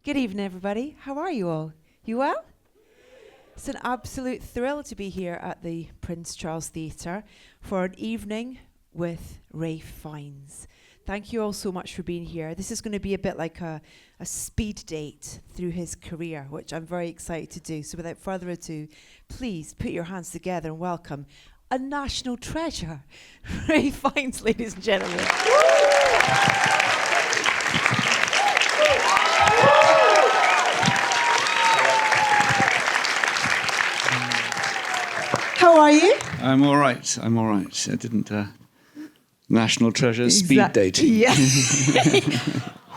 Good evening, everybody. How are you all? You well? It's an absolute thrill to be here at the Prince Charles Theatre for an evening with Ralph Fiennes. Thank you all so much for being here. This is going to be a bit like a speed date through his career, which I'm very excited to do. So without further ado, please put your hands together and welcome a national treasure, Ralph Fiennes, ladies and gentlemen. How are you? I'm all right. I didn't... National treasure, speed dating. Yeah.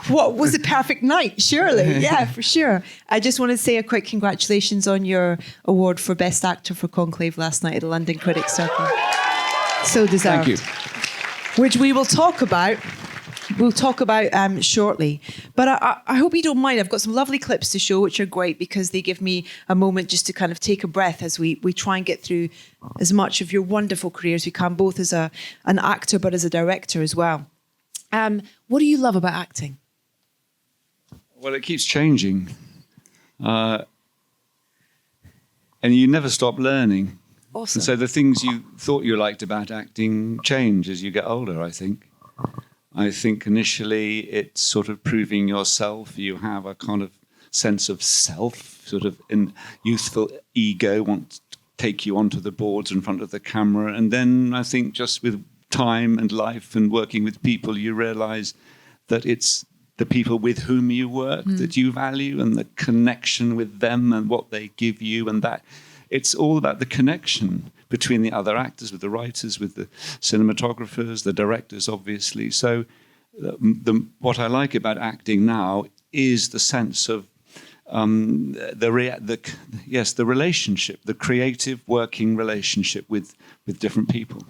What was a perfect night, surely. Yeah, for sure. I just want to say a quick congratulations on your award for Best Actor for Conclave last night at the London Critics Circle. So deserved. Thank you. Which we will talk about. We'll talk about shortly. But I hope you don't mind. I've got some lovely clips to show, which are great because they give me a moment just to kind of take a breath as we try and get through as much of your wonderful career as we can, both as an actor but as a director as well. What do you love about acting? Well, it keeps changing. And you never stop learning. Awesome. And so the things you thought you liked about acting change as you get older, I think. I think initially it's sort of proving yourself. You have a kind of sense of self, sort of in youthful ego, want to take you onto the boards in front of the camera. And then I think just with time and life and working with people, you realize that it's the people with whom you work that you value and the connection with them and what they give you, and that it's all about the connection between the other actors, with the writers, with the cinematographers, the directors, obviously. So what I like about acting now is the sense of the relationship, the creative working relationship with different people.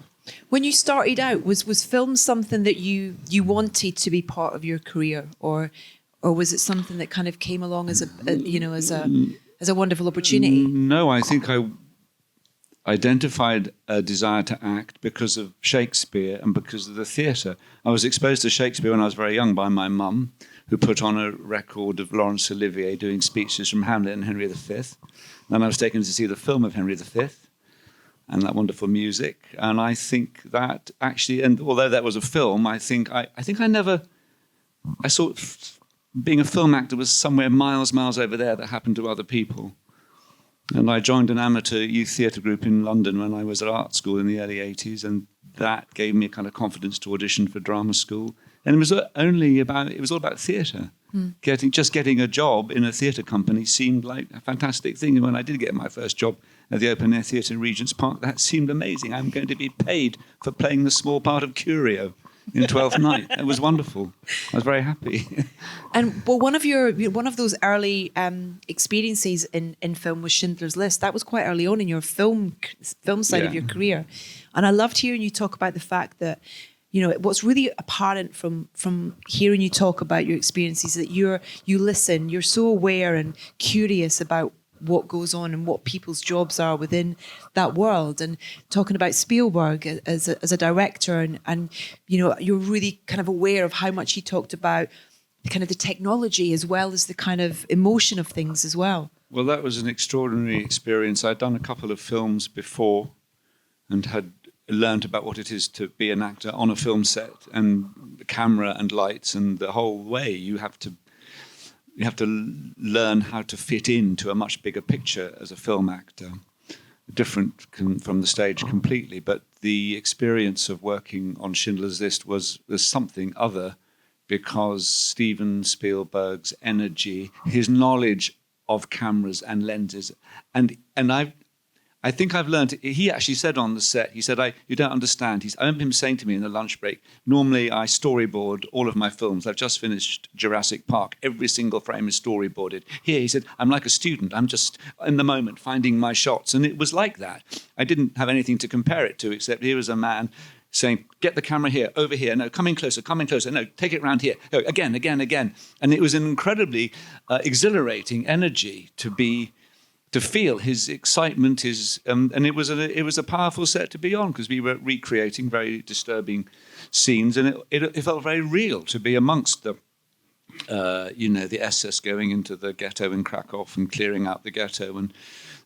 When you started out, was film something that you wanted to be part of your career, or was it something that kind of came along as a wonderful opportunity? No, I think I identified a desire to act because of Shakespeare and because of the theatre. I was exposed to Shakespeare when I was very young by my mum, who put on a record of Laurence Olivier doing speeches from Hamlet and Henry V. Then I was taken to see the film of Henry V and that wonderful music. And I think that actually, and although that was a film, I saw being a film actor was somewhere miles over there that happened to other people. And I joined an amateur youth theatre group in London when I was at art school in the early 80s, and that gave me a kind of confidence to audition for drama school. And it was all about theatre. Getting a job in a theatre company seemed like a fantastic thing. And when I did get my first job at the Open Air Theatre in Regent's Park, that seemed amazing. I'm going to be paid for playing the small part of Curio in Twelfth Night. It was wonderful. I was very happy. And well, one of those early experiences in film was Schindler's List. That was quite early on in your film side of your career, and I loved hearing you talk about the fact that, you know, what's really apparent from hearing you talk about your experiences, that you listen, you're so aware and curious about what goes on and what people's jobs are within that world, and talking about Spielberg as a director, and you know, you're really kind of aware of how much he talked about kind of the technology as well as the kind of emotion of things as well. Well, that was an extraordinary experience. I'd done a couple of films before and had learned about what it is to be an actor on a film set, and the camera and lights and the whole way. You have to learn how to fit into a much bigger picture as a film actor, different from the stage completely. But the experience of working on Schindler's List was something other, because Steven Spielberg's energy, his knowledge of cameras and lenses, and I think I've learned. He actually said on the set, he said, you don't understand. I remember him saying to me in the lunch break, normally I storyboard all of my films. I've just finished Jurassic Park. Every single frame is storyboarded. Here, he said, I'm like a student. I'm just in the moment finding my shots. And it was like that. I didn't have anything to compare it to, except here was a man saying, get the camera here, over here. No, come in closer. No, take it round here. Go, again. And it was an incredibly exhilarating energy to feel his excitement, and it was a powerful set to be on, because we were recreating very disturbing scenes, and it felt very real to be amongst the SS going into the ghetto in Krakow and clearing out the ghetto, and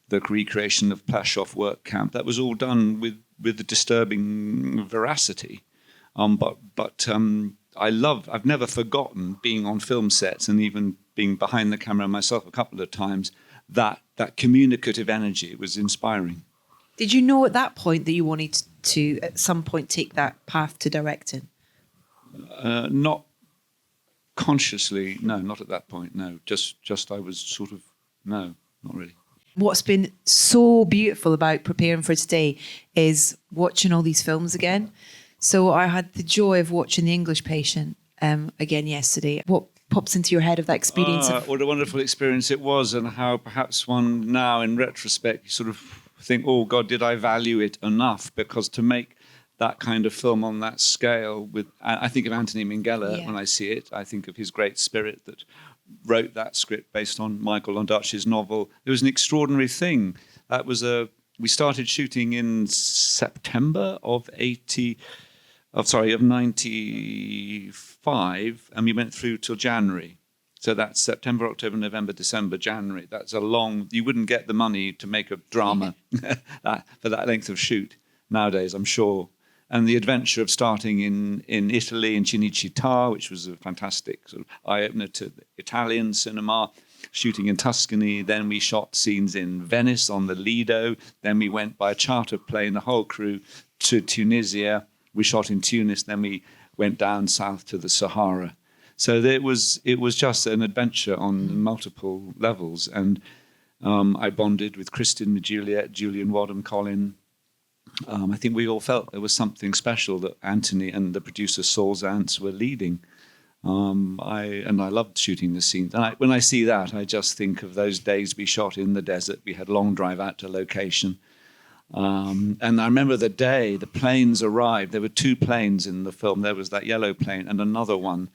the recreation of Plaszow work camp. That was all done with a disturbing veracity. I've never forgotten being on film sets and even being behind the camera myself a couple of times, that communicative energy. It was inspiring. Did you know at that point that you wanted to, at some point, take that path to directing? Not consciously, no, not at that point, no. Just I was sort of, no, not really. What's been so beautiful about preparing for today is watching all these films again. So I had the joy of watching The English Patient again yesterday. What pops into your head of that experience? What a wonderful experience it was, and how perhaps one now, in retrospect, sort of think, oh God, did I value it enough? Because to make that kind of film on that scale, I think of Anthony Minghella when I see it. I think of his great spirit that wrote that script based on Michael Ondaatje's novel. It was an extraordinary thing. We started shooting in September of 95, and we went through till January. So that's September, October, November, December, January. That's you wouldn't get the money to make a drama for that length of shoot nowadays, I'm sure. And the adventure of starting in Italy, in Cinecittà, which was a fantastic sort of eye-opener to the Italian cinema, shooting in Tuscany. Then we shot scenes in Venice on the Lido. Then we went by a charter plane, the whole crew, to Tunisia. We shot in Tunis. Then we went down south to the Sahara. So it was just an adventure on multiple levels. And I bonded with Kristen, Juliet, Julian Wadham, Colin. I think we all felt there was something special that Anthony and the producer Saul Zantz were leading. I loved shooting the scenes. And when I see that, I just think of those days we shot in the desert. We had long drive out to location. And I remember the day the planes arrived. There were 2 planes in the film. There was that yellow plane and another one.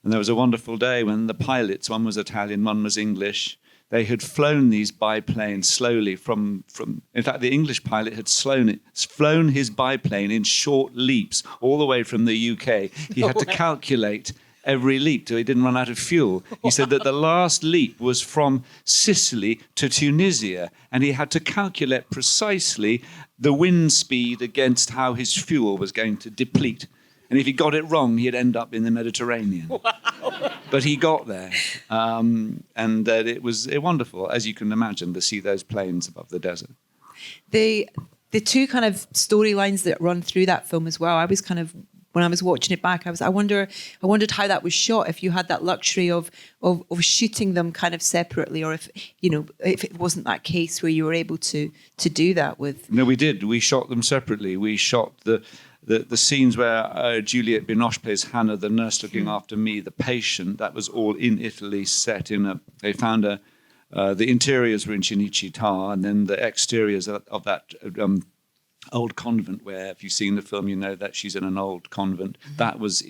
And there was a wonderful day when the pilots, one was Italian, one was English, they had flown these biplanes slowly from. In fact, the English pilot had flown his biplane in short leaps all the way from the UK. He had to calculate every leap till he didn't run out of fuel. He said that the last leap was from Sicily to Tunisia, and he had to calculate precisely the wind speed against how his fuel was going to deplete. And if he got it wrong, he'd end up in the Mediterranean. Wow. But he got there. And it was wonderful, as you can imagine, to see those planes above the desert. The 2 kind of storylines that run through that film as well, I was kind of, when I was watching it back, I wondered how that was shot, if you had that luxury of shooting them kind of separately, or if it wasn't that case where you were able to do that with. No, we did. We shot them separately. We shot the scenes where Juliette Binoche plays Hannah, the nurse looking after me, the patient. That was all in Italy, set in they found the interiors were in Cinecittà, and then the exteriors of that old convent, where if you've seen the film, you know that she's in an old convent. Mm-hmm. That was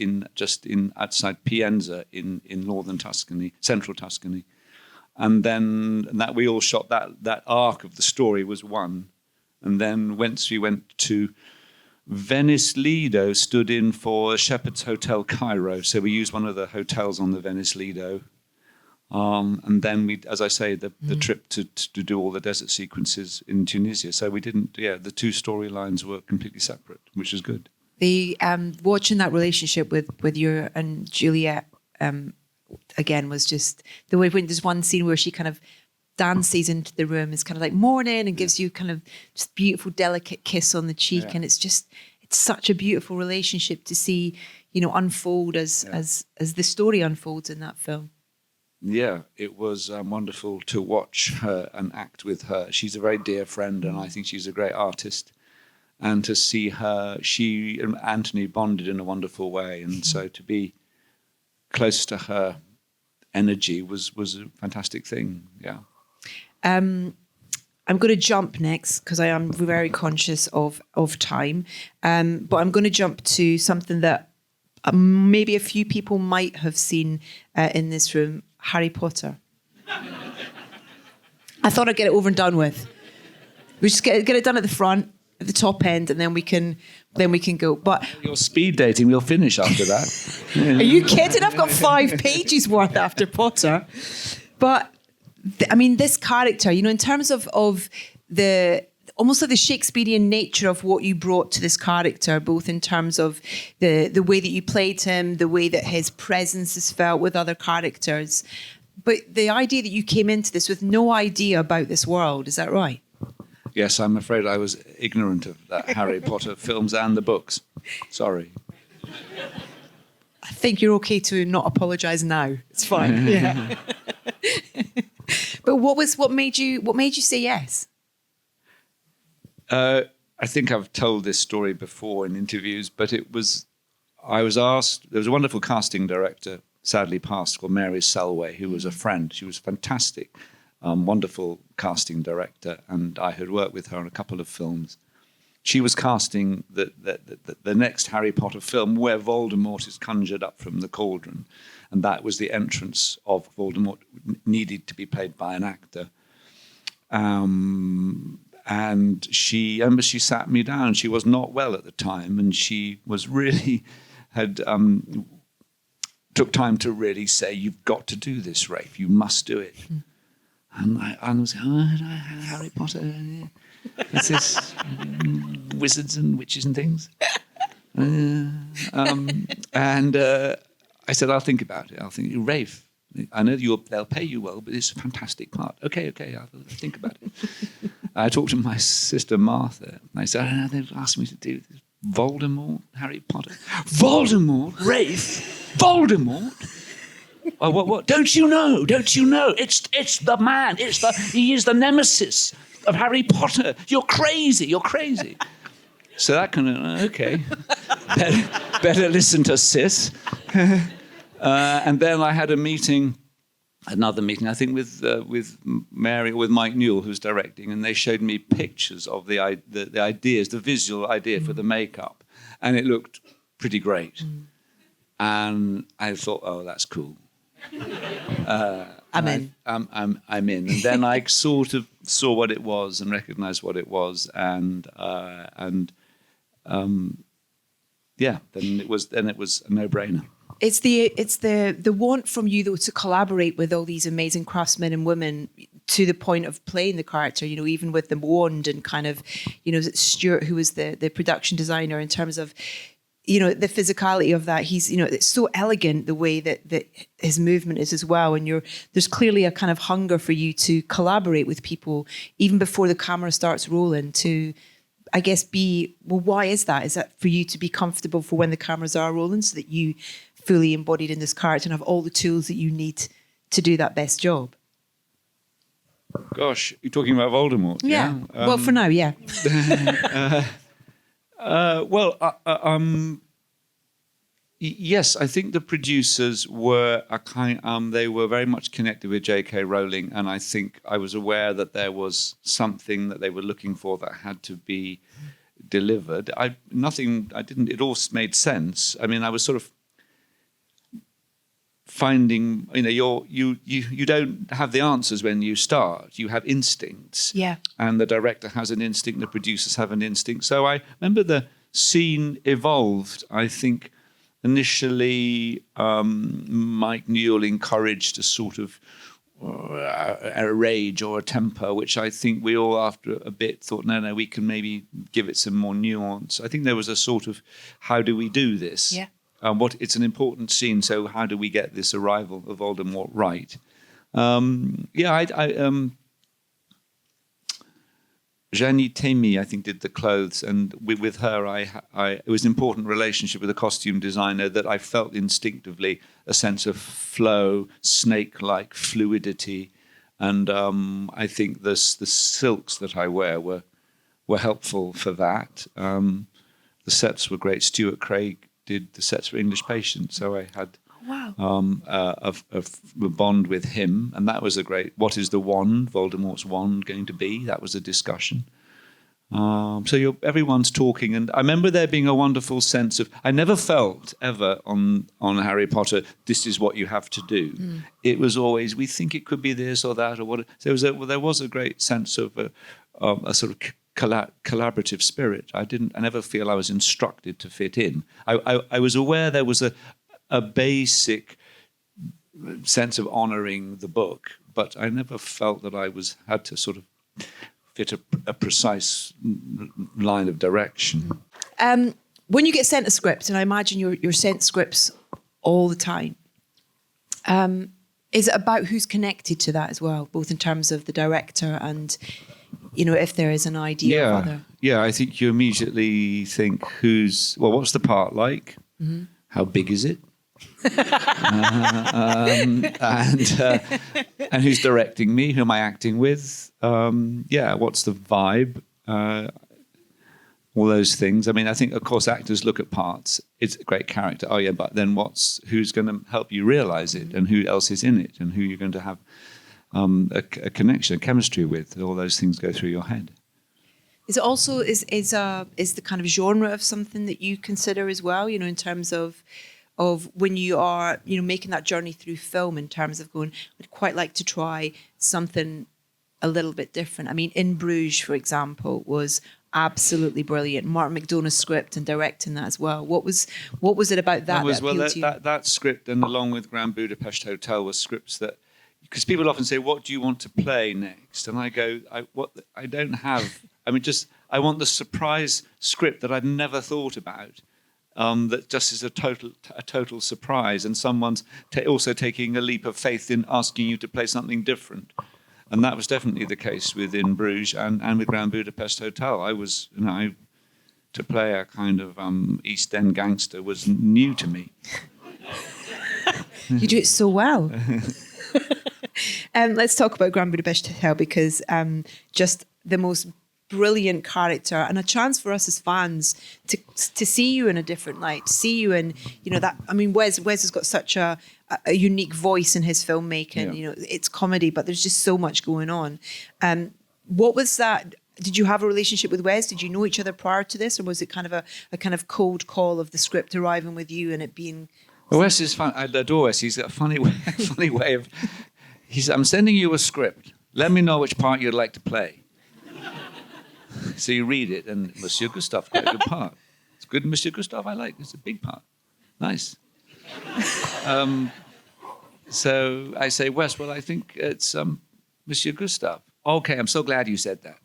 outside Pienza in northern Tuscany, central Tuscany. And then that we all shot that arc of the story was one. And then once we went to Venice Lido, stood in for Shepherd's Hotel Cairo. So we used one of the hotels on the Venice Lido. And then we, as I say, the trip to do all the desert sequences in Tunisia. So we didn't, the 2 storylines were completely separate, which is good. The watching that relationship with you and Juliet again was just the way, when there's one scene where she kind of dances into the room, is kind of like morning, and gives you kind of just beautiful, delicate kiss on the cheek, and it's such a beautiful relationship to see, unfold as the story unfolds in that film. Yeah, it was wonderful to watch her and act with her. She's a very dear friend, and I think she's a great artist. And to see her, she and Anthony bonded in a wonderful way, and so to be close to her energy was a fantastic thing. Yeah. I'm going to jump next because I am very conscious of time, but I'm going to jump to something that maybe a few people might have seen in this room. Harry Potter. I thought I'd get it over and done with. We just get it done at the front, at the top end, and then we can go. But Your speed dating, we'll finish after that. are you kidding? I've got 5 pages worth after Potter. But I mean, this character, you know, in terms of the almost like the Shakespearean nature of what you brought to this character, both in terms of the way that you played him, the way that his presence is felt with other characters. But the idea that you came into this with no idea about this world, is that right? Yes, I'm afraid I was ignorant of that Harry Potter films and the books. Sorry. I think you're okay to not apologise now. It's fine. Yeah. But what made you say yes? I think I've told this story before in interviews, but I was asked, there was a wonderful casting director, sadly passed, called Mary Selway, who was a friend. She was fantastic, wonderful casting director, and I had worked with her on a couple of films. She was casting the next Harry Potter film where Voldemort is conjured up from the cauldron, and that was the entrance of Voldemort, needed to be played by an actor. And she sat me down. She was not well at the time, and she was really took time to really say, "You've got to do this, Rafe. You must do it." And I was Harry Potter. It's this wizards and witches and things. And I said, "I'll think about it. I'll think, Rafe, I know they'll pay you well, but it's a fantastic part. Okay, I'll think about it." I talked to my sister Martha, and I said, "They've asked me to do this. Voldemort, Harry Potter. Voldemort, Rafe, Voldemort. Oh, what? Don't you know? It's the man. He is the nemesis of Harry Potter. You're crazy. So that kind of, okay. better listen to sis. And then I had another meeting, I think with Mary or with Mike Newell, who's directing, and they showed me pictures of the ideas, the visual idea for the makeup, and it looked pretty great. And I thought, oh, that's cool. I'm in. I'm in. And then I sort of saw what it was and recognised what it was, and then it was a no-brainer. It's the want from you though to collaborate with all these amazing craftsmen and women to the point of playing the character, you know, even with the wand and kind of, you know, Stuart, who was the production designer, in terms of, you know, the physicality of that. He's, you know, it's so elegant the way that his movement is as well. And there's clearly a kind of hunger for you to collaborate with people even before the camera starts rolling to, I guess, why is that? Is that for you to be comfortable for when the cameras are rolling so that you fully embodied in this character and have all the tools that you need to do that best job? Gosh, you're talking about Voldemort? Yeah. Well, for now, yeah. Yes, I think the producers were they were very much connected with J.K. Rowling, and I think I was aware that there was something that they were looking for that had to be delivered. It all made sense. I mean, I was sort of finding, you know, you don't have the answers when you start. You have instincts. Yeah. And the director has an instinct, the producers have an instinct. So I remember the scene evolved, I think, initially, Mike Newell encouraged a sort of a rage or a temper, which I think we all, after a bit, thought, no, we can maybe give it some more nuance. I think there was a sort of, how do we do this? Yeah. It's an important scene, so how do we get this arrival of Voldemort right? Janie Temi, I think, did the clothes, and with her, it was an important relationship with a costume designer that I felt instinctively a sense of flow, snake-like fluidity, and I think the silks that I wear were helpful for that. The sets were great. Stuart Craig did the sets for English Patient, so I had a bond with him, and that was a great. What is the wand? Voldemort's wand going to be? That was a discussion. So everyone's talking, and I remember there being a wonderful sense of. I never felt ever on Harry Potter, this is what you have to do. It was always, we think it could be this or that or what. There was a great sense of a sort of collaborative spirit. I never feel I was instructed to fit in. I was aware there was a basic sense of honouring the book, but I never felt that I had to sort of fit a precise line of direction. When you get sent a script, and I imagine you're sent scripts all the time, is it about who's connected to that as well, both in terms of the director and, if there is an idea of other? Yeah, I think you immediately think what's the part like? Mm-hmm. How big is it? And who's directing me? Who am I acting with? What's the vibe? All those things. I mean, I think, of course, actors look at parts. It's a great character. Oh, yeah, but then who's going to help you realize it, and who else is in it, and who you're going to have a connection, a chemistry with? All those things go through your head. Is it also is the kind of genre of something that you consider as well? In terms of when you are making that journey through film, in terms of going, I'd quite like to try something a little bit different. I mean, In Bruges, for example, was absolutely brilliant. Martin McDonagh's script and directing that as well. What was it about that appealed to you? That script, and along with Grand Budapest Hotel, were scripts that, because people often say, "What do you want to play next?" And I go, I don't have. I mean, I want the surprise script that I've never thought about. That just is a total surprise, and someone's also taking a leap of faith in asking you to play something different. And that was definitely the case with In Bruges and with Grand Budapest Hotel. I was, to play a kind of East End gangster was new to me. You do it so well. Let's talk about Grand Budapest Hotel, because just the most brilliant character, and a chance for us as fans to see you in a different light, to see you in, that. I mean, Wes has got such a unique voice in his filmmaking. Yeah. It's comedy, but there's just so much going on. What was that? Did you have a relationship with Wes? Did you know each other prior to this, or was it kind of a kind of cold call of the script arriving with you and it being? Well, Wes is fun. I adore Wes. He's got a funny way of. I'm sending you a script. Let me know which part you'd like to play. So you read it, and Monsieur Gustave, quite a good part. It's good, Monsieur Gustave, I like. It's a big part. Nice. So I say, Wes, well, I think it's Monsieur Gustave. Okay, I'm so glad you said that.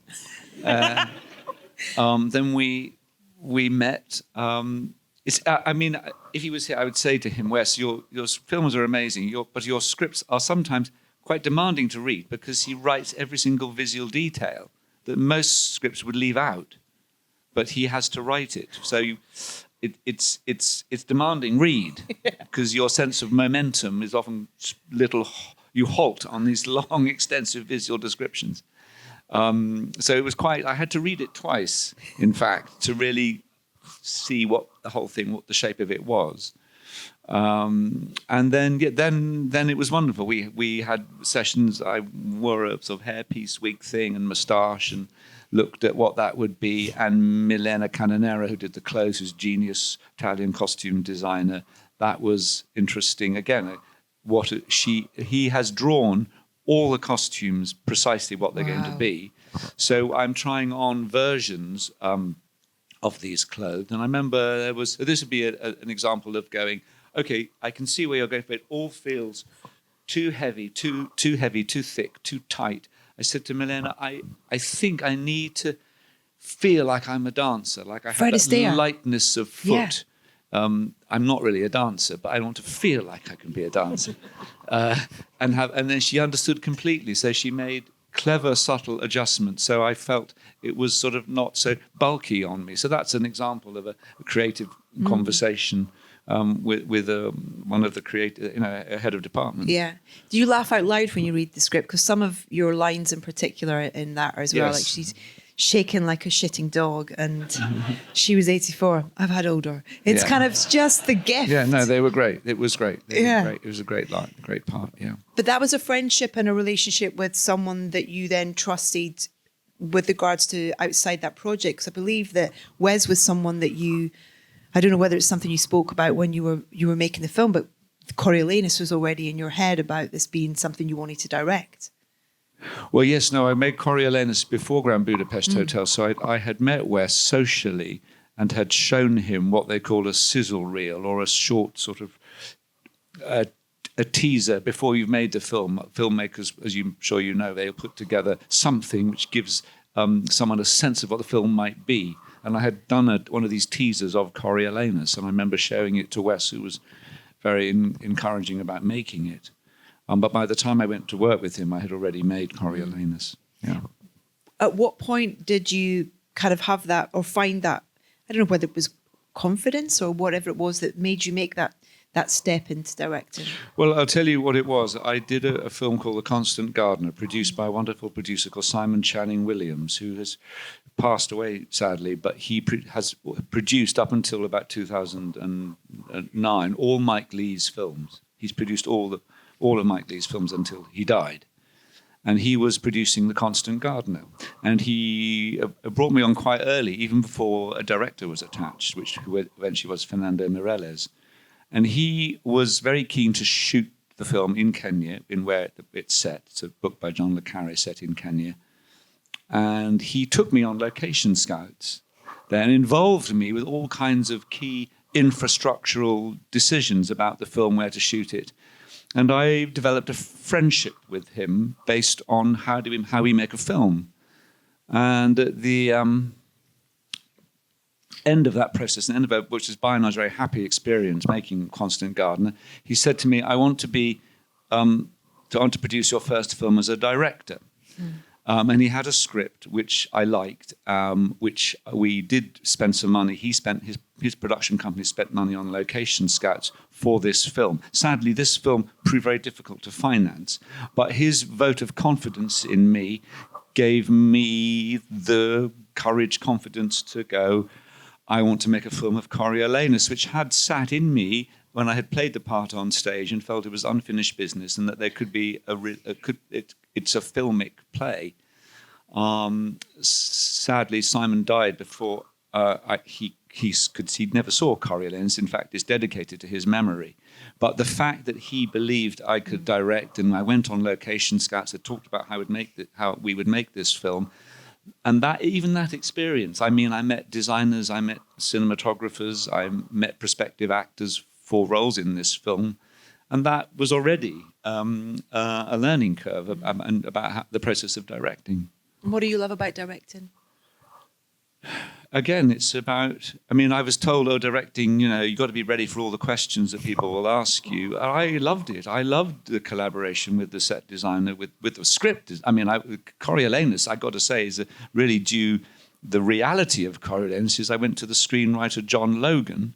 Then we met. If he was here, I would say to him, Wes, your films are amazing, but your scripts are sometimes quite demanding to read, because he writes every single visual detail that most scripts would leave out, but he has to write it. So it's demanding read, because your sense of momentum is often you halt on these long, extensive visual descriptions. So it was I had to read it twice, in fact, to really see what the shape of it was. And then it was wonderful. We had sessions. I wore a sort of hairpiece wig thing and moustache, and looked at what that would be. And Milena Canonera, who did the clothes, who's genius Italian costume designer, that was interesting. Again, he has drawn all the costumes precisely what they're going to be. So I'm trying on versions of these clothes. And I remember this would be an example of going, okay, I can see where you're going, but it all feels too heavy, too thick, too tight. I said to Milena, I think I need to feel like I'm a dancer, like I have that lightness of foot. Yeah. I'm not really a dancer, but I want to feel like I can be a dancer. And then she understood completely. So she made clever, subtle adjustments. So I felt it was sort of not so bulky on me. So that's an example of a creative conversation with one of the a head of department. Yeah. Do you laugh out loud when you read the script? Because some of your lines in particular in that are as well. Yes. Like she's shaking like a shitting dog, and she was 84. I've had older. It's kind of just the gift. Yeah, no, they were great. It was great. They were great. It was a great line, great part, yeah. But that was a friendship and a relationship with someone that you then trusted with regards to outside that project. Because I believe that Wes was someone that I don't know whether it's something you spoke about when you were making the film, but Coriolanus was already in your head about this being something you wanted to direct. Well, yes, no, I made Coriolanus before Grand Budapest Hotel, so I had met Wes socially and had shown him what they call a sizzle reel, or a short sort of a teaser before you've made the film. Filmmakers, as I'm sure you know, they'll put together something which gives someone a sense of what the film might be. And I had done one of these teasers of Coriolanus, and I remember showing it to Wes, who was very encouraging about making it. But by the time I went to work with him, I had already made Coriolanus. Yeah. At what point did you kind of have that, or find that, I don't know whether it was confidence or whatever it was that made you make that step into directing? Well, I'll tell you what it was. I did a film called The Constant Gardener, produced by a wonderful producer called Simon Channing Williams, who has passed away, sadly, but he has produced up until about 2009 all Mike Leigh's films. He's produced all of Mike Leigh's films until he died. And he was producing The Constant Gardener. And he brought me on quite early, even before a director was attached, which eventually was Fernando Mireles. And he was very keen to shoot the film in Kenya, in where it's set. It's a book by John le Carré set in Kenya. And he took me on location scouts, then involved me with all kinds of key infrastructural decisions about the film, where to shoot it. And I developed a friendship with him based on how we make a film. And at the end of that process, which is by and large a very happy experience making Constant Gardener, he said to me, I want to produce your first film as a director. And he had a script which I liked, which we did spend some money. He spent his production company spent money on location scouts for this film. Sadly, this film proved very difficult to finance, but his vote of confidence in me gave me the courage, confidence to go, I want to make a film of Coriolanus, which had sat in me when I had played the part on stage and felt it was unfinished business, and that there could be it's a filmic play. Sadly, Simon died before he never saw Coriolanus. In fact, it's dedicated to his memory. But the fact that he believed I could direct, and I went on location scouts that talked about how we would make this film, and that experience. I mean, I met designers, I met cinematographers, I met prospective actors for roles in this film, and that was already a learning curve about the process of directing. What do you love about directing? Again, it's about, I mean, I was told, directing, you've got to be ready for all the questions that people will ask you. I loved it. I loved the collaboration with the set designer, with the script. I mean, Coriolanus, I got to say, is really due, the reality of Coriolanus is I went to the screenwriter John Logan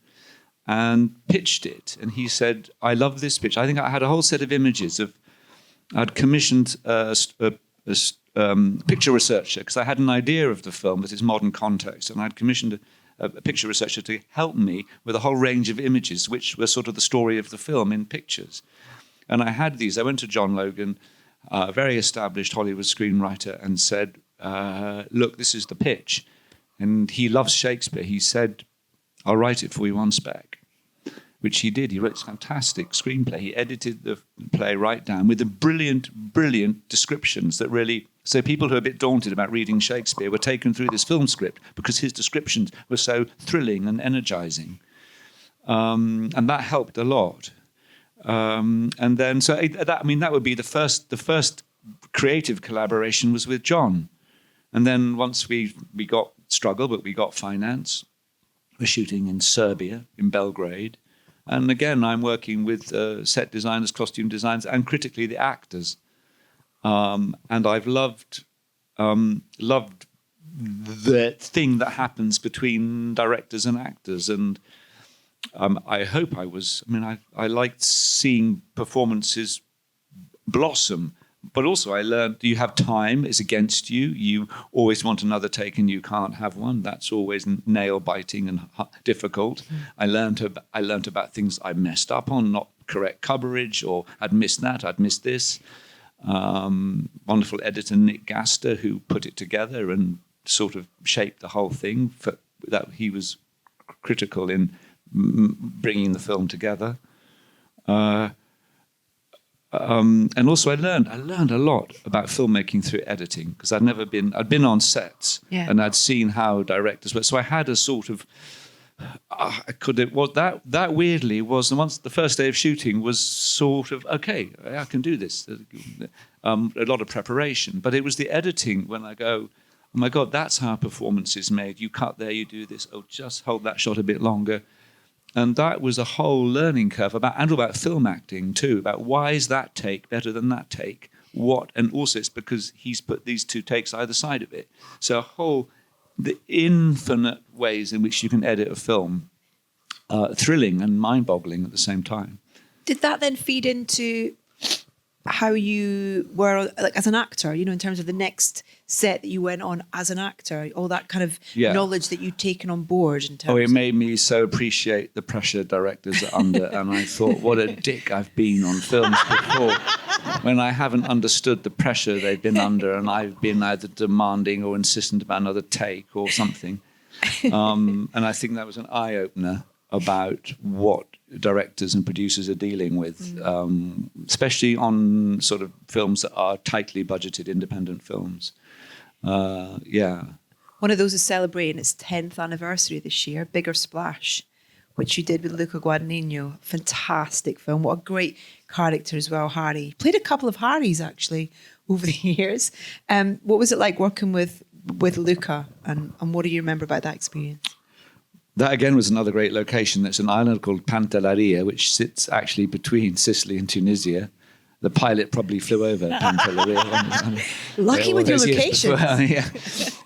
and pitched it. And he said, I love this pitch. I think I had a whole set of images I'd commissioned a picture researcher, because I had an idea of the film with its modern context, and I'd commissioned a picture researcher to help me with a whole range of images, which were sort of the story of the film in pictures. And I had these. I went to John Logan, a very established Hollywood screenwriter, and said, look, this is the pitch. And he loves Shakespeare. He said, I'll write it for you on spec, which he did. He wrote this fantastic screenplay. He edited the play right down with the brilliant descriptions that really... So people who are a bit daunted about reading Shakespeare were taken through this film script because his descriptions were so thrilling and energizing. And that helped a lot. And then, that would be the first creative collaboration was with John. And then once we got struggle, but we got finance. We're shooting in Serbia, in Belgrade. And again, I'm working with set designers, costume designers, and critically the actors. And I've loved the thing that happens between directors and actors. And I hope I liked seeing performances blossom. But also I learned you have time, it's against you. You always want another take and you can't have one. That's always nail-biting and difficult. I learned about things I messed up on, not correct coverage, or I'd missed that, I'd missed this. Wonderful editor Nick Gaster, who put it together and sort of shaped the whole thing. That he was critical in bringing the film together. and also I learned a lot about filmmaking through editing, because I'd been on sets and I'd seen how directors work. So I had a sort of, that weirdly was the first day of shooting was sort of, okay, I can do this. A lot of preparation, but it was the editing when I go, oh my God, that's how a performance is made. You cut there, you do this. Oh, just hold that shot a bit longer. And that was a whole learning curve about film acting too, about why is that take better than that take? And also it's because he's put these two takes either side of it. So the infinite ways in which you can edit a film, thrilling and mind-boggling at the same time. Did that then feed into how you were, like, as an actor, in terms of the next set that you went on as an actor, all that kind of knowledge that you'd taken on board? It made me so appreciate the pressure directors are under. And I thought, what a dick I've been on films before when I haven't understood the pressure they've been under, and I've been either demanding or insistent about another take or something. And I think that was an eye-opener about what directors and producers are dealing with, especially on sort of films that are tightly budgeted independent films. One of those is celebrating its 10th anniversary this year, Bigger Splash, which you did with Luca Guadagnino. Fantastic film. What a great character as well, Harry. Played a couple of Harrys, actually, over the years. What was it like working with Luca, and what do you remember about that experience? That, again, was another great location. That's an island called Pantelleria, which sits actually between Sicily and Tunisia. The pilot probably flew over Pantelleria. Lucky with your locations.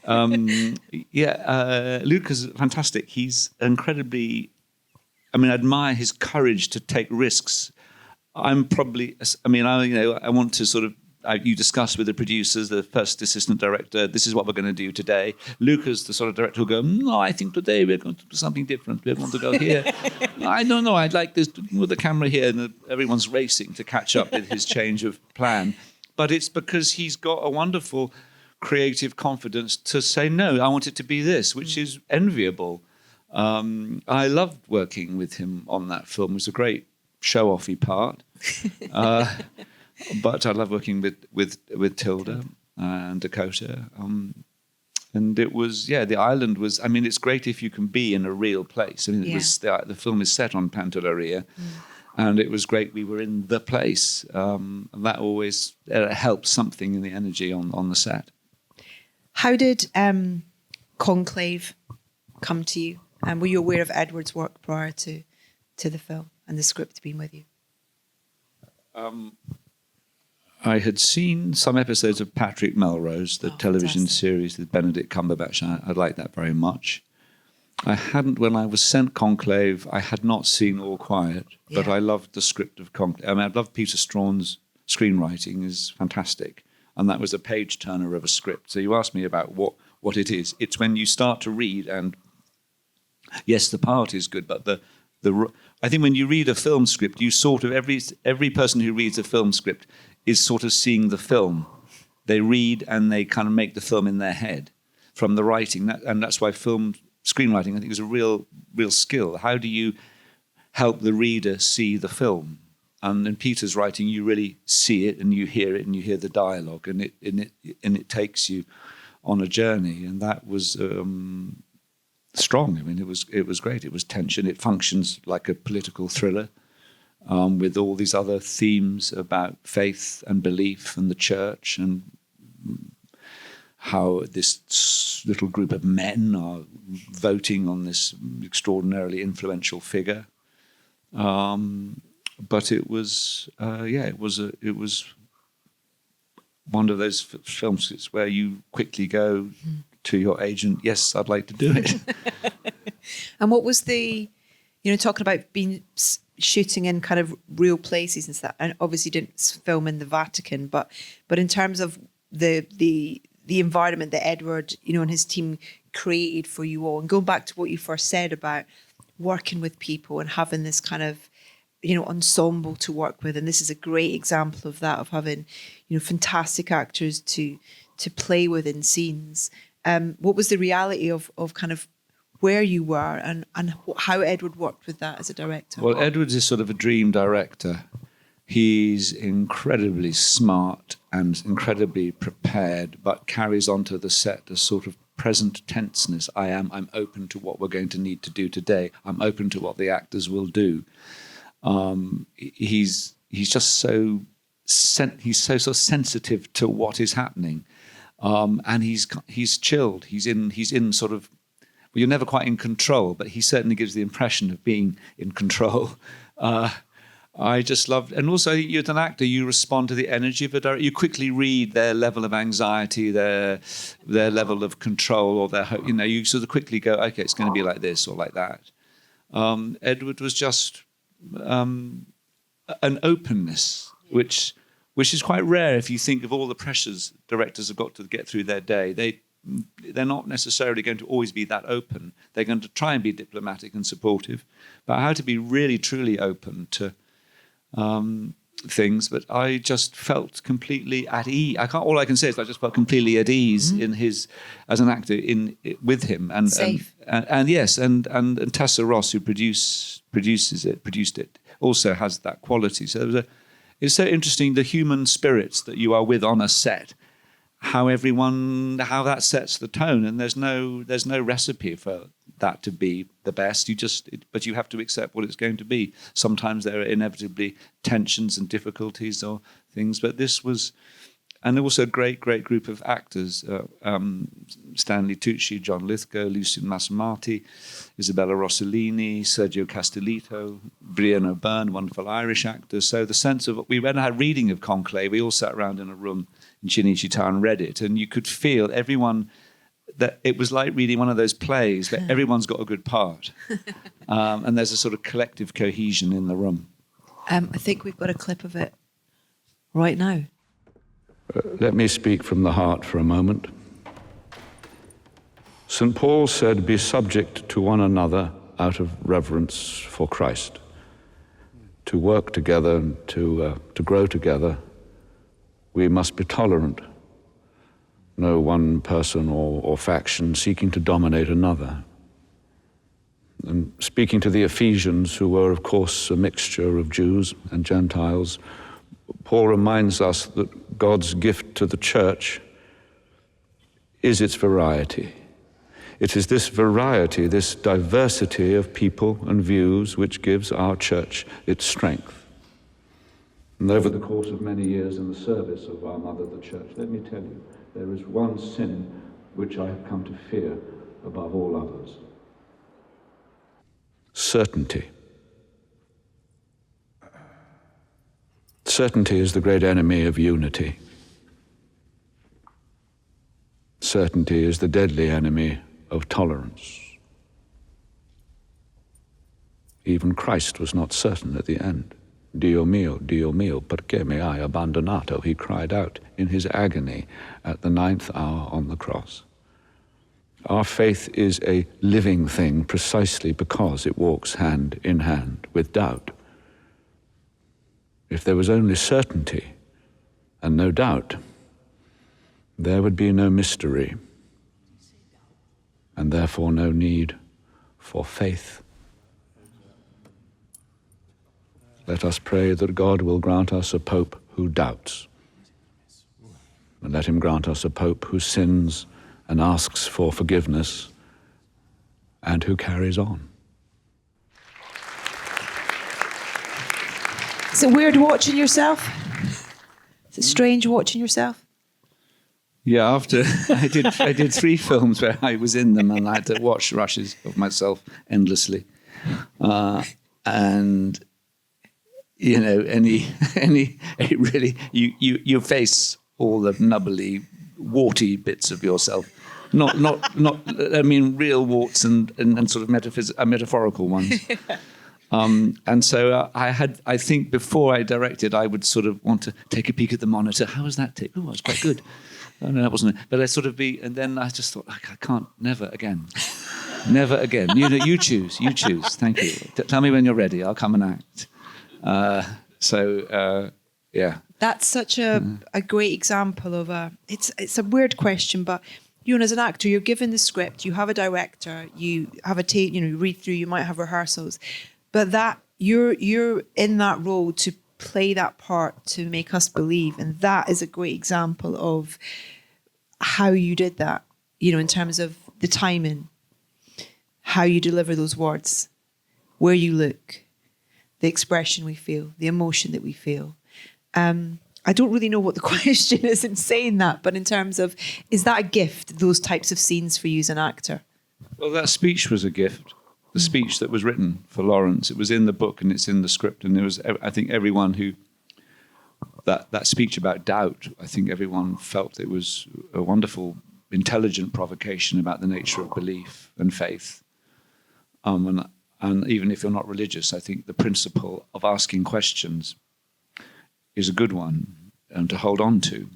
Luca's fantastic. He's incredibly... I admire his courage to take risks. I want to sort of... you discuss with the producers, the first assistant director, this is what we're going to do today. Luca's the sort of director who'll go, no, I think today we're going to do something different. We're going to go here. I don't know, I'd like this, with the camera here, and everyone's racing to catch up with his change of plan. But it's because he's got a wonderful creative confidence to say, no, I want it to be this, which is enviable. I loved working with him on that film. It was a great show-offy part. But I love working with Tilda and Dakota. And it was, the island was, it's great if you can be in a real place. It was, the film is set on Pantelleria, and it was great we were in the place. And that always helps something in the energy on the set. How did Conclave come to you? And were you aware of Edward's work prior to the film and the script being with you? I had seen some episodes of Patrick Melrose, the television series with Benedict Cumberbatch. I liked that very much. I hadn't, when I was sent Conclave, I had not seen All Quiet, but I loved the script of Conclave. I loved Peter Straughn's screenwriting, is fantastic. And that was a page-turner of a script. So you asked me about what it is. It's when you start to read, and yes, the part is good, but I think when you read a film script, you sort of, every person who reads a film script is sort of seeing the film. They read and they kind of make the film in their head from the writing. And that's why film screenwriting, I think, is a real skill. How do you help the reader see the film? And in Peter's writing, you really see it and you hear it and you hear the dialogue, and it takes you on a journey. And that was strong. It was great. It was tension. It functions like a political thriller. With all these other themes about faith and belief and the church, and how this little group of men are voting on this extraordinarily influential figure. But it was, it was one of those films where you quickly go to your agent, yes, I'd like to do it. And what was talking about being shooting in kind of real places and stuff, and obviously didn't film in the Vatican, but in terms of the environment that Edward, and his team created for you all, and going back to what you first said about working with people and having this kind of, ensemble to work with, and this is a great example of that, of having, fantastic actors to play with in scenes. What was the reality of kind of where you were and how Edward worked with that as a director? Well, Edward is sort of a dream director. He's incredibly smart and incredibly prepared, but carries onto the set a sort of present tenseness. I'm open to what we're going to need to do today. I'm open to what the actors will do. He's just so sort of sensitive to what is happening, and he's chilled. He's in sort of. Well, you're never quite in control, but he certainly gives the impression of being in control. I just loved, and also you're an actor. You respond to the energy of a director. You quickly read their level of anxiety, their level of control, or you sort of quickly go, okay, it's going to be like this or like that. Edward was just an openness, which is quite rare if you think of all the pressures directors have got to get through their day. They're not necessarily going to always be that open. They're going to try and be diplomatic and supportive, but how to be really truly open to things. But I just felt completely at ease. All I can say is I just felt completely at ease in his as an actor with him, and safe. And yes, and Tessa Ross, who produced it, also has that quality. So it's so interesting the human spirits that you are with on a set. How that sets the tone, and there's no recipe for that to be the best. But you have to accept what it's going to be. Sometimes there are inevitably tensions and difficulties or things, but this was, and also a great group of actors: Stanley Tucci, John Lithgow, Lucian Massamati, Isabella Rossellini, Sergio Castellito, Brian O'Byrne, wonderful Irish actors. So the sense of we had a reading of Conclave. We all sat around in a room in Cinecittà and read it, and you could feel everyone, that it was like reading one of those plays that everyone's got a good part, and there's a sort of collective cohesion in the room. I think we've got a clip of it right now. Let me speak from the heart for a moment. St. Paul said, "Be subject to one another out of reverence for Christ." To work together and to grow together, we must be tolerant. No one person or faction seeking to dominate another. And speaking to the Ephesians, who were, of course, a mixture of Jews and Gentiles, Paul reminds us that God's gift to the church is its variety. It is this variety, this diversity of people and views, which gives our church its strength. And over the course of many years in the service of our mother, the church, let me tell you, there is one sin which I have come to fear above all others. Certainty. Certainty is the great enemy of unity. Certainty is the deadly enemy of tolerance. Even Christ was not certain at the end. Dio mio, perché mi hai abbandonato? He cried out in his agony at the 9th hour on the cross. Our faith is a living thing precisely because it walks hand in hand with doubt. If there was only certainty and no doubt, there would be no mystery, and therefore no need for faith. Let us pray that God will grant us a Pope who doubts, and let him grant us a Pope who sins and asks for forgiveness and who carries on. Is it weird watching yourself? Is it strange watching yourself? Yeah, after I did 3 films where I was in them, and I had to watch rushes of myself endlessly, and you know, really, you face all the nubbly, warty bits of yourself, not. I mean, real warts and sort of metaphorical ones. And so I think before I directed, I would sort of want to take a peek at the monitor. How was that take? Oh, it's quite good. Oh, no, that wasn't it. But I sort of and then I just thought, I can't, never again. Never again. You choose. Thank you. Tell me when you're ready. I'll come and act. Yeah. That's such a great example of it's a weird question, but you know, as an actor, you're given the script, you have a director, you have a tape, you read through, you might have rehearsals, but that you're in that role to play that part to make us believe. And that is a great example of how you did that, you know, in terms of the timing, how you deliver those words, where you look, the expression we feel, the emotion that we feel. I don't really know what the question is in saying that, but in terms of, is that a gift, those types of scenes for you as an actor? Well, that speech was a gift. The speech that was written for Lawrence, it was in the book and it's in the script. And there was, I think everyone who, that speech about doubt, I think everyone felt it was a wonderful, intelligent provocation about the nature of belief and faith. And even if you're not religious, I think the principle of asking questions is a good one to hold on to.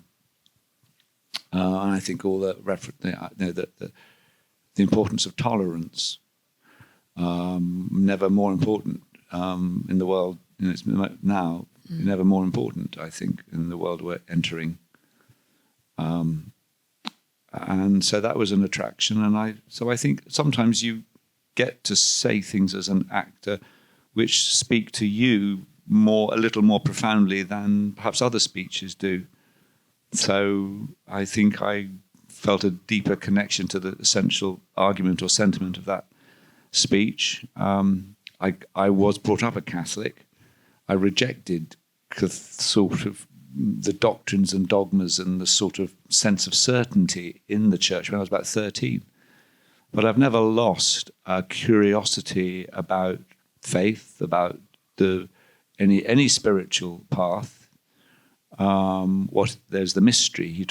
And I think all the importance of tolerance, never more important in the world. You know, it's now never more important, I think, in the world we're entering. And so that was an attraction. And I think sometimes you get to say things as an actor which speak to you a little more profoundly than perhaps other speeches do. So I think I felt a deeper connection to the essential argument or sentiment of that speech. I was brought up a Catholic. I rejected sort of the doctrines and dogmas and the sort of sense of certainty in the church when I was about 13. But I've never lost a curiosity about faith, about any spiritual path. There's the mystery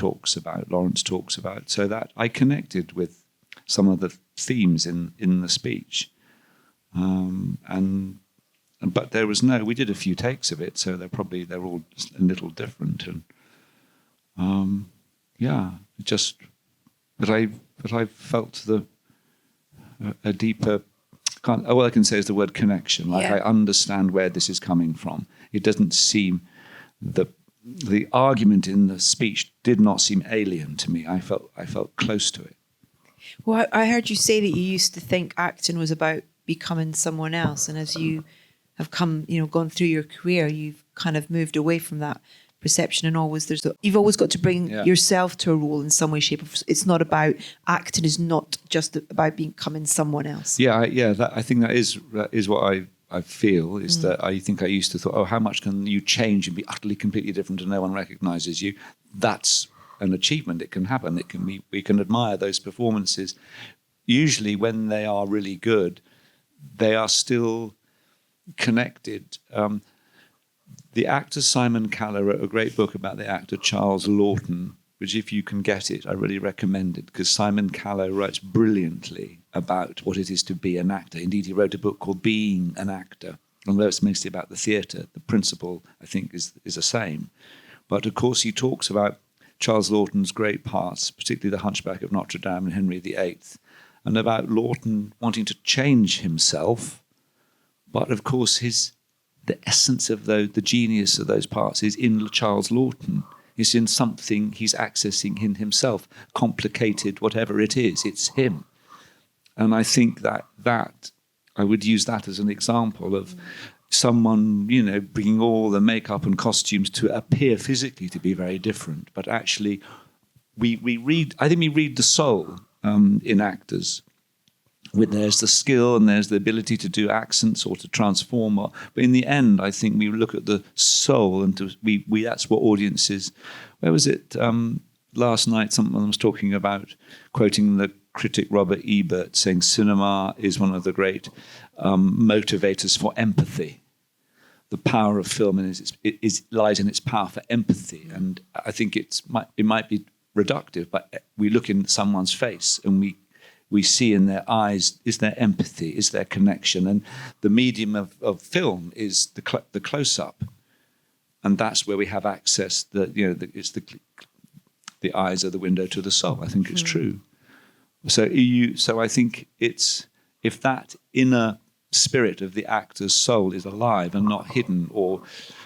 Lawrence talks about, so that I connected with some of the themes in the speech. But there was we did a few takes of it, so they're all a little different. And but I felt a deeper, all I can say is the word connection. Like, I understand where this is coming from. It doesn't seem, the argument in the speech did not seem alien to me. I felt close to it. Well, I heard you say that you used to think acting was about becoming someone else, and as you have gone through your career, you've kind of moved away from that perception, and you've always got to bring yourself to a role in some way, shape. It's not about acting is not just about becoming someone else. I think that is what I feel is that I think I used to thought, how much can you change and be utterly completely different and no one recognizes you? That's an achievement. It can happen. We can admire those performances. Usually when they are really good, they are still connected. The actor Simon Callow wrote a great book about the actor Charles Lawton, which if you can get it, I really recommend it, because Simon Callow writes brilliantly about what it is to be an actor. Indeed, he wrote a book called Being an Actor. Although it's mostly about the theatre, the principle, I think, is the same. But of course, he talks about Charles Lawton's great parts, particularly The Hunchback of Notre Dame and Henry VIII, and about Lawton wanting to change himself. But of course, the essence of the genius of those parts is in Charles Lawton. It's in something he's accessing in himself, complicated, whatever it is, it's him. And I think that I would use that as an example of someone, bringing all the makeup and costumes to appear physically to be very different. But actually, we read the soul in actors. There's the skill and there's the ability to do accents or to transform. But in the end, I think we look at the soul and that's what audiences... Where was it? Last night, someone was talking about, quoting the critic Robert Ebert, saying cinema is one of the great motivators for empathy. The power of film lies in its power for empathy. And I think it might be reductive, but we look in someone's face and we see in their eyes, is there empathy, is there connection? And the medium of film is the close-up. And that's where we have access, it's the eyes are the window to the soul. I think it's true. So I think if that inner spirit of the actor's soul is alive and not hidden or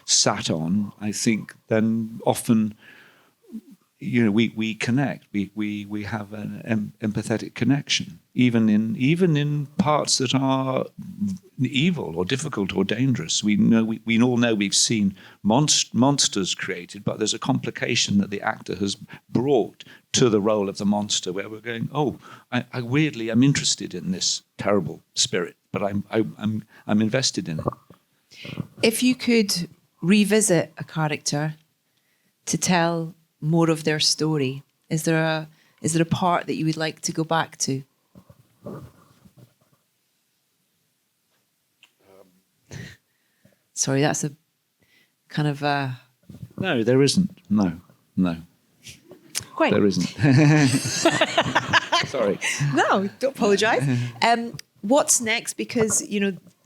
sat on, I think then often we connect. We have an empathetic connection, even in parts that are evil or difficult or dangerous. We all know we've seen monsters created, but there's a complication that the actor has brought to the role of the monster, where we're going, oh, I weirdly am interested in this terrible spirit, but I'm invested in it. If you could revisit a character to tell more of their story, is there a part that you would like to go back to? Sorry, that's a kind of No, there isn't. No. Great. There isn't. Sorry. No, don't apologise. What's next? Because,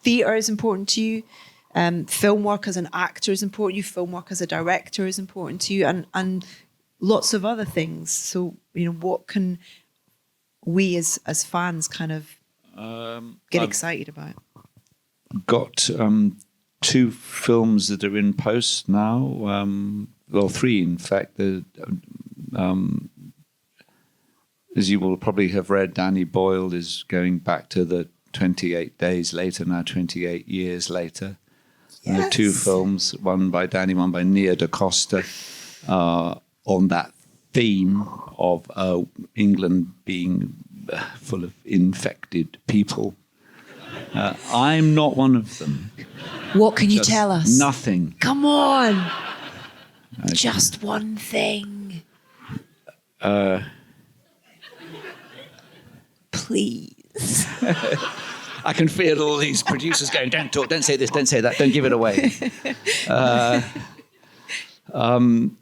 theatre is important to you. Film work as an actor is important to you. Film work as a director is important to you. And lots of other things. So, what can we as fans kind of get excited about? Got 2 films that are in post now. Well, 3, in fact. As you will probably have read, Danny Boyle is going back to the 28 days later, now 28 years later. Yes. There are 2 films, one by Danny, one by Nia da Costa, on that theme of England being full of infected people. I'm not one of them. What can you tell us? Nothing. Come on. Just one thing. Please. I can feel all these producers going, don't talk, don't say this, don't say that, don't give it away. I don't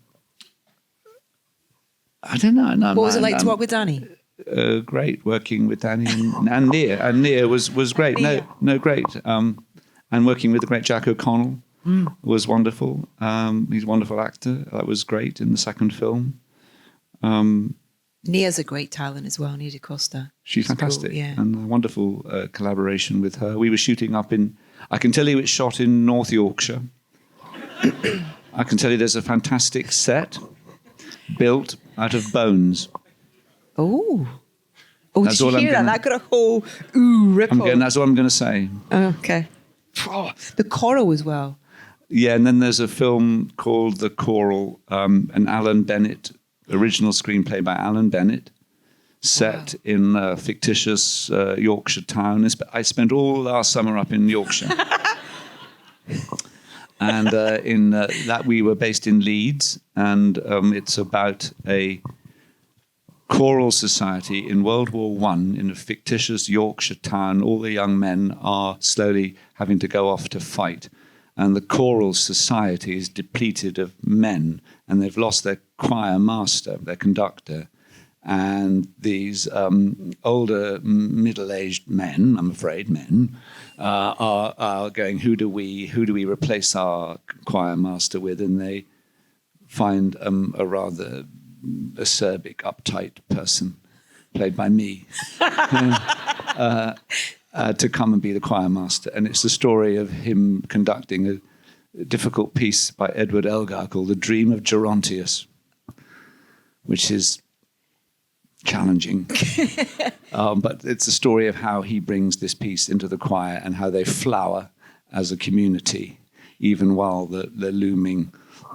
know. No, what was it like to work with Danny? Great, working with Danny and Nia. And Nia was great. No, great. And working with the great Jack O'Connell was wonderful. He's a wonderful actor. That was great in the second film. Nia's a great talent as well, Nia da Costa. She's fantastic. Cool, yeah. And a wonderful collaboration with her. We were shooting up I can tell you it's shot in North Yorkshire. I can tell you there's a fantastic set built out of bones. Oh, did you hear that? That got a whole ripple. That's what I'm going to say. Okay. The choral as well. Yeah, and then there's a film called The Choral, an Alan Bennett, original screenplay by Alan Bennett, set in a fictitious Yorkshire town. I spent all last summer up in Yorkshire. And in that we were based in Leeds, and it's about a choral society in World War I in a fictitious Yorkshire town. All the young men are slowly having to go off to fight, and the choral society is depleted of men, and they've lost their choir master, their conductor, and these older middle-aged men, I'm afraid men, are going, who do we replace our choir master with? And they find a rather acerbic, uptight person, played by me, to come and be the choir master. And it's the story of him conducting a difficult piece by Edward Elgar called The Dream of Gerontius, which is challenging. But it's a story of how he brings this piece into the choir and how they flower as a community, even while the looming,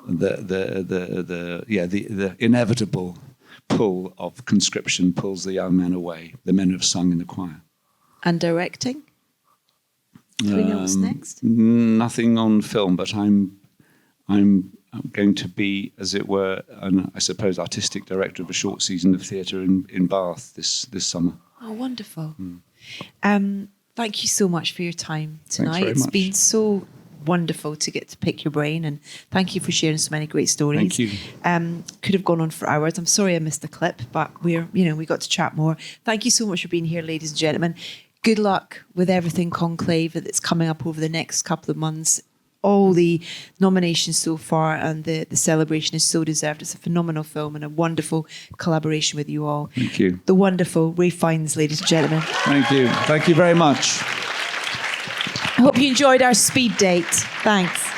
the inevitable pull of conscription pulls the young men away, the men who have sung in the choir. And directing? Do we know what's next? Nothing on film, but I'm going to be, as it were, I suppose, artistic director of a short season of theatre in Bath this summer. Oh, wonderful. Thank you so much for your time tonight. Thanks very much. Been so wonderful to get to pick your brain, and thank you for sharing so many great stories. Thank you. Could have gone on for hours. I'm sorry I missed the clip, but we got to chat more. Thank you so much for being here, ladies and gentlemen. Good luck with everything Conclave that's coming up over the next couple of months. All the nominations so far, and the celebration is so deserved. It's a phenomenal film and a wonderful collaboration with you all. Thank you. The wonderful Ralph Fiennes, ladies and gentlemen. Thank you. Thank you very much. I hope you enjoyed our speed date. Thanks.